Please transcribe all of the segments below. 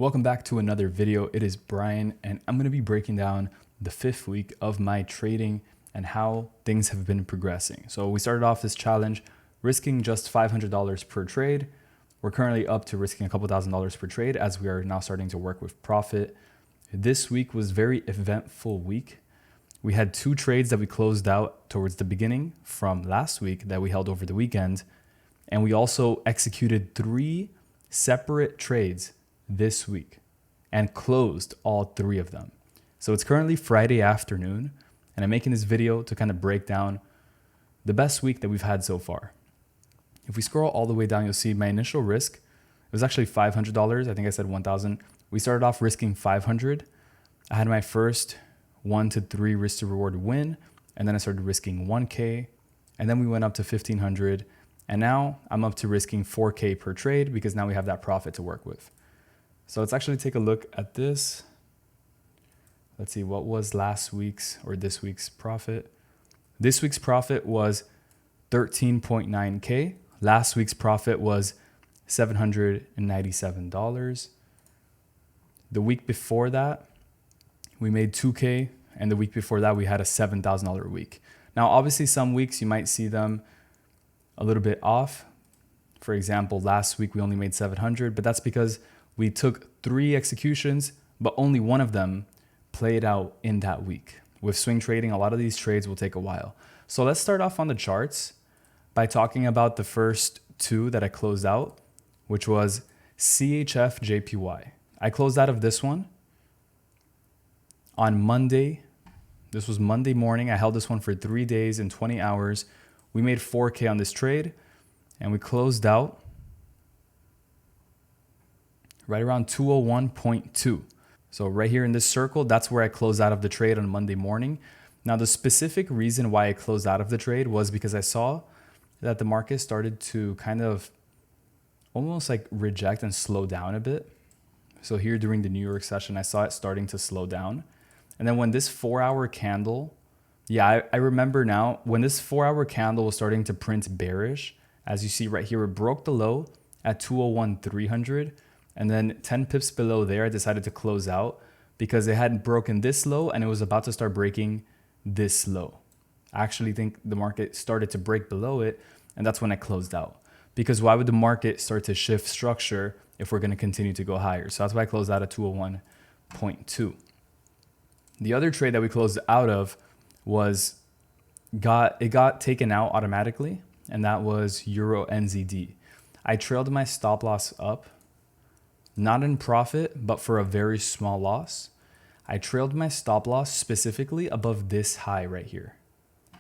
Welcome back to another video. It is Brian, and I'm going to be breaking down the 5th week of my trading and how things have been progressing. So we started off this challenge risking just $500 per trade. We're currently up to risking a couple $1,000s per trade as we are now starting to work with profit. This week was a very eventful week. We had 2 trades that we closed out towards the beginning from last week that we held over the weekend. And we also executed 3 separate trades this week and closed all 3 of them. So it's currently Friday afternoon, and I'm making this video to kind of break down the best week that we've had so far. If we scroll all the way down, you'll see my initial risk. It was actually $500. I think I said 1,000. We started off risking 500. I had my first 1 to 3 risk to reward win, and then I started risking 1K, and then we went up to 1,500, and now I'm up to risking 4K per trade because now we have that profit to work with. So let's actually take a look at this. Let's see, what was last week's or this week's profit? This week's profit was 13.9K. Last week's profit was $797. The week before that, we made 2K, and the week before that, we had a $7,000 week. Now, obviously, some weeks you might see them a little bit off. For example, last week we only made 700, but that's because we took 3 executions, but only one of them played out in that week. With swing trading, a lot of these trades will take a while. So let's start off on the charts by talking about the first 2 that I closed out, which was CHF JPY. I closed out of this one on Monday. This was Monday morning. I held this one for 3 days and 20 hours. We made 4K on this trade, and we closed out right around 201.2. So right here in this circle, that's where I closed out of the trade on Monday morning. Now, the specific reason why I closed out of the trade was because I saw that the market started to kind of almost like reject and slow down a bit. So here during the New York session, I saw it starting to slow down. And then when this 4-hour candle, I remember now, when this 4-hour candle was starting to print bearish, as you see right here, it broke the low at 201.300. And then 10 pips below there, I decided to close out because it hadn't broken this low and it was about to start breaking this low. I actually think the market started to break below it, and that's when I closed out. Because why would the market start to shift structure if we're going to continue to go higher? So that's why I closed out at 201.2. The other trade that we closed out of was it got taken out automatically, and that was Euro NZD. I trailed my stop loss up, not in profit, but for a very small loss. I trailed my stop loss specifically above this high right here.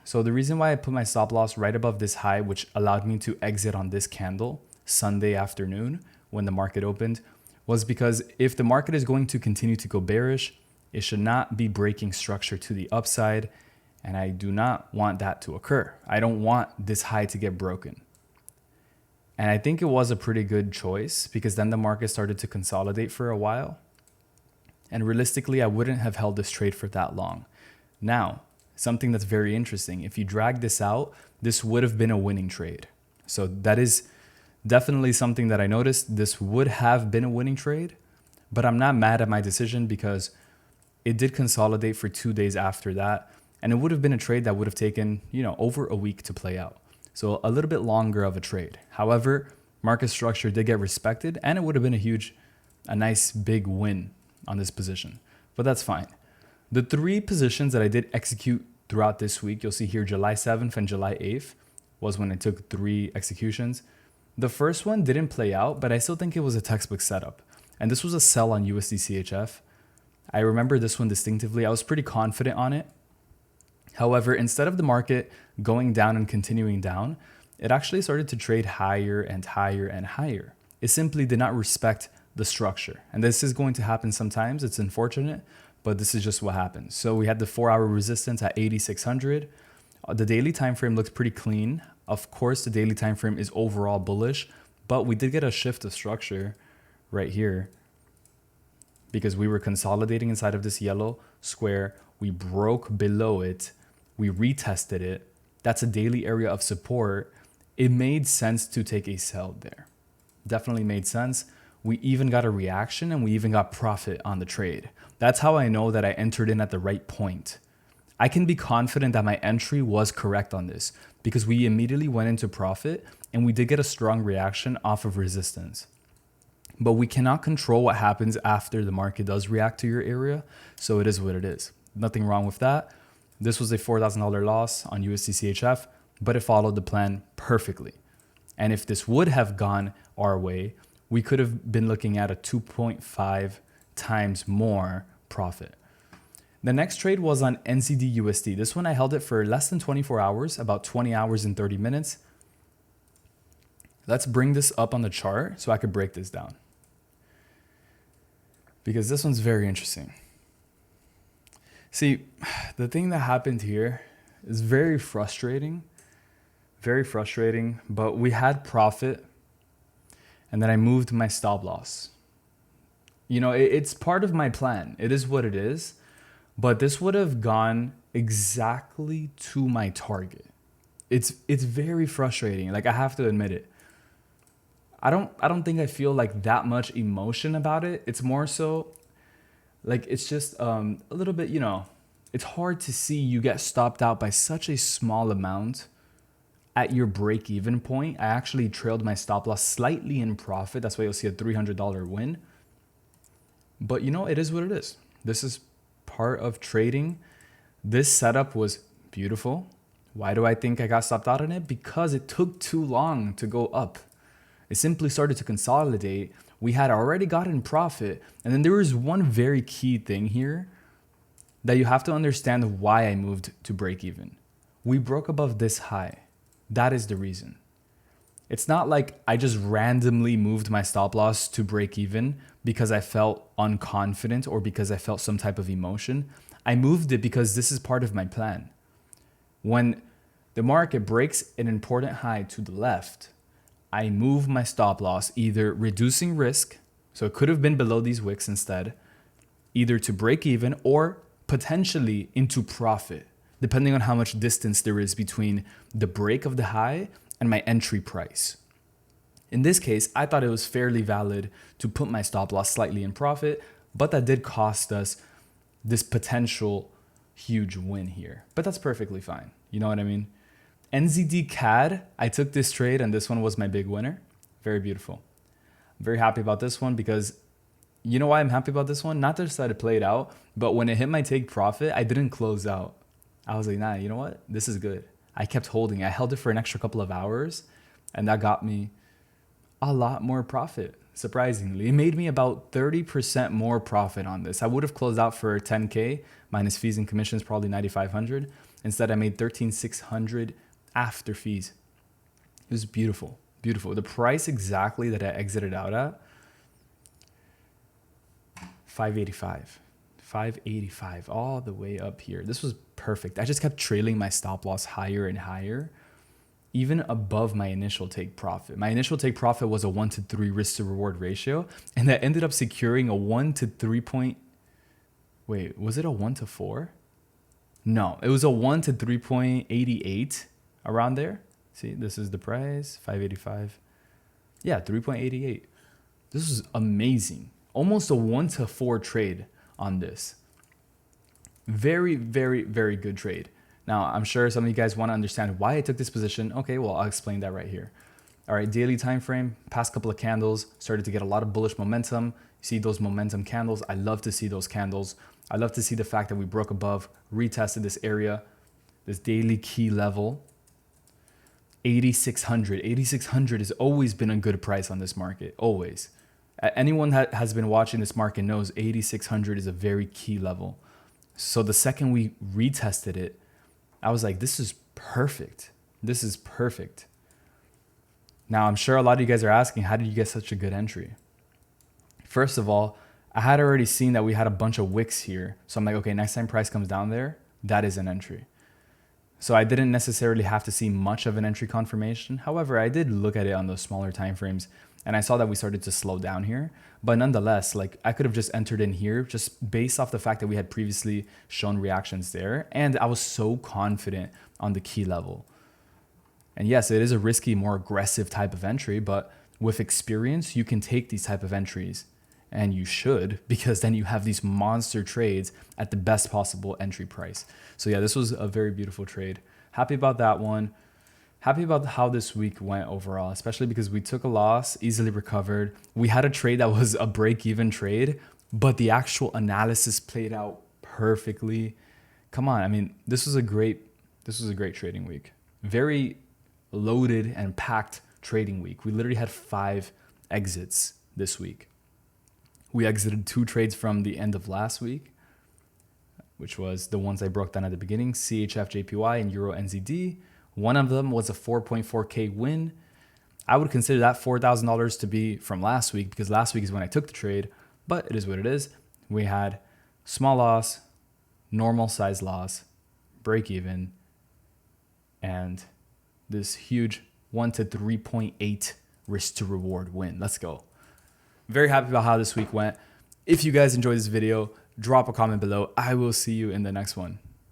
So the reason why I put my stop loss right above this high, which allowed me to exit on this candle Sunday afternoon when the market opened, was because if the market is going to continue to go bearish, it should not be breaking structure to the upside. And I do not want that to occur. I don't want this high to get broken. And I think it was a pretty good choice because then the market started to consolidate for a while. And realistically, I wouldn't have held this trade for that long. Now, something that's very interesting, if you drag this out, this would have been a winning trade. So that is definitely something that I noticed. This would have been a winning trade, but I'm not mad at my decision because it did consolidate for 2 days after that. And it would have been a trade that would have taken, over a week to play out. So a little bit longer of a trade. However, market structure did get respected, and it would have been a nice big win on this position. But that's fine. The 3 positions that I did execute throughout this week, you'll see here July 7th and July 8th was when I took 3 executions. The first one didn't play out, but I still think it was a textbook setup. And this was a sell on USD CHF. I remember this one distinctively. I was pretty confident on it. However, instead of the market going down and continuing down, it actually started to trade higher and higher and higher. It simply did not respect the structure. And this is going to happen sometimes. It's unfortunate, but this is just what happens. So we had the 4-hour resistance at 8,600. The daily time frame looks pretty clean. Of course, the daily time frame is overall bullish, but we did get a shift of structure right here because we were consolidating inside of this yellow square. We broke below it. We retested it. That's a daily area of support. It made sense to take a sell there. Definitely made sense. We even got a reaction and we even got profit on the trade. That's how I know that I entered in at the right point. I can be confident that my entry was correct on this because we immediately went into profit and we did get a strong reaction off of resistance. But we cannot control what happens after the market does react to your area. So it is what it is. Nothing wrong with that. This was a $4,000 loss on USD but it followed the plan perfectly. And if this would have gone our way, we could have been looking at a 2.5 times more profit. The next trade was on NZD USD. This one I held it for less than 24 hours, about 20 hours and 30 minutes. Let's bring this up on the chart so I could break this down, because this one's very interesting. See, the thing that happened here is very frustrating, but we had profit and then I moved my stop loss. You know, it's part of my plan. It is what it is, but this would have gone exactly to my target. It's very frustrating. Like, I have to admit it. I don't think I feel like that much emotion about it. It's more so like, it's just a little bit, you know, it's hard to see you get stopped out by such a small amount at your break-even point. I actually trailed my stop loss slightly in profit. That's why you'll see a $300 win. But you know, it is what it is. This is part of trading. This setup was beautiful. Why do I think I got stopped out on it? Because it took too long to go up. It simply started to consolidate. We had already gotten profit. And then there was one very key thing here that you have to understand why I moved to break even. We broke above this high. That is the reason. It's not like I just randomly moved my stop loss to break even because I felt unconfident or because I felt some type of emotion. I moved it because this is part of my plan. When the market breaks an important high to the left, I move my stop loss, either reducing risk, so it could have been below these wicks instead, either to break even or potentially into profit, depending on how much distance there is between the break of the high and my entry price. In this case, I thought it was fairly valid to put my stop loss slightly in profit, but that did cost us this potential huge win here. But that's perfectly fine. You know what I mean? NZD CAD, I took this trade and this one was my big winner. Very beautiful. I'm very happy about this one because you know why I'm happy about this one? Not just that it played out, but when it hit my take profit, I didn't close out. I was like, nah, you know what? This is good. I kept holding. I held it for an extra couple of hours and that got me a lot more profit. Surprisingly, it made me about 30% more profit on this. I would have closed out for 10K minus fees and commissions, probably 9,500. Instead, I made 13,600 after fees. It was beautiful, beautiful. The price exactly that I exited out at, 585 all the way up here. This was perfect. I just kept trailing my stop loss higher and higher, even above my initial take profit. My initial take profit was a 1-to-3 risk to reward ratio, and that ended up securing a 1-to-3 point. Wait, was it a 1-to-4? No, it was a 1-to-3.88 around there. See, this is the price, 585. Yeah, 3.88. This is amazing. Almost a 1-to-4 trade on this. Very, very, very good trade. Now, I'm sure some of you guys want to understand why I took this position. Okay, well, I'll explain that right here. All right, daily time frame, past couple of candles, started to get a lot of bullish momentum. You see those momentum candles. I love to see those candles. I love to see the fact that we broke above, retested this area, this daily key level, 8,600. 8,600 has always been a good price on this market, always. Anyone that has been watching this market knows 8,600 is a very key level. So the second we retested it, I was like, this is perfect. This is perfect. Now, I'm sure a lot of you guys are asking, how did you get such a good entry? First of all, I had already seen that we had a bunch of wicks here. So I'm like, okay, next time price comes down there, that is an entry. So I didn't necessarily have to see much of an entry confirmation. However, I did look at it on those smaller time frames and I saw that we started to slow down here. But nonetheless, like, I could have just entered in here just based off the fact that we had previously shown reactions there. And I was so confident on the key level. And yes, it is a risky, more aggressive type of entry, but with experience, you can take these type of entries, and you should, because then you have these monster trades at the best possible entry price. So yeah, this was a very beautiful trade. Happy about that one. Happy about how this week went overall, especially because we took a loss, easily recovered. We had a trade that was a break-even trade, but the actual analysis played out perfectly. Come on, I mean, this was a great trading week. Very loaded and packed trading week. We literally had 5 exits this week. We exited 2 trades from the end of last week, which was the ones I broke down at the beginning, CHF JPY and Euro NZD. One of them was a 4.4K win. I would consider that $4,000 to be from last week, because last week is when I took the trade, but it is what it is. We had small loss, normal size loss, break even, and this huge 1 to 3.8 risk to reward win. Let's go. Very happy about how this week went. If you guys enjoyed this video, drop a comment below. I will see you in the next one.